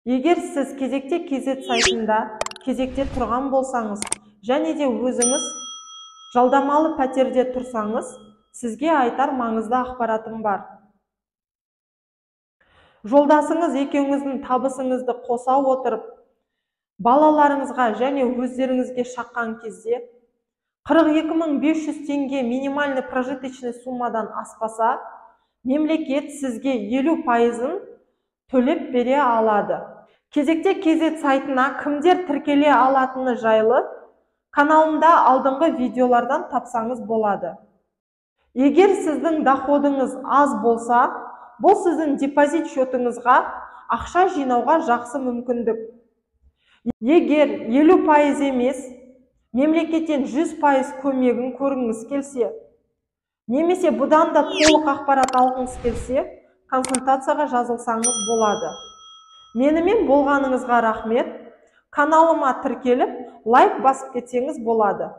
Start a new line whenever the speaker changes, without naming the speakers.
Егер сіз кезекте KZ сайтында кезекте тұрған болсаңыз, және де өзіңіз жалдамалы пәтерде тұрсаңыз, сізге айтар маңызды ақпаратым бар. Жолдасыңыз екеуіңіздің табысыңызды қоса отырып, балаларыңызға және өздеріңізге шаққан кезде 42.500 теңге минимальный прожиточный суммадан аспаса, мемлекет сізге 50%-ын төлеп бере алады. Кезекте KZ сайтына кімдер тіркеле алатыны жайлы каналымда алдыңғы видеолардан тапсаңыз болады. Егер сіздің доходыңыз аз болса, бұл сіздің депозит шотыңызға ақша жинауға жақсы мүмкіндік. Егер 50% емес, мемлекеттен 100% көмегін көргіңіз келсе, немесе бұдан да толық ақпарат алғыңыз келсе, консультацияға жазылсаңыз болады. Менімен болғаныңызға рахмет. Каналыма тіркеліп, лайк басып кетсеңіз болады.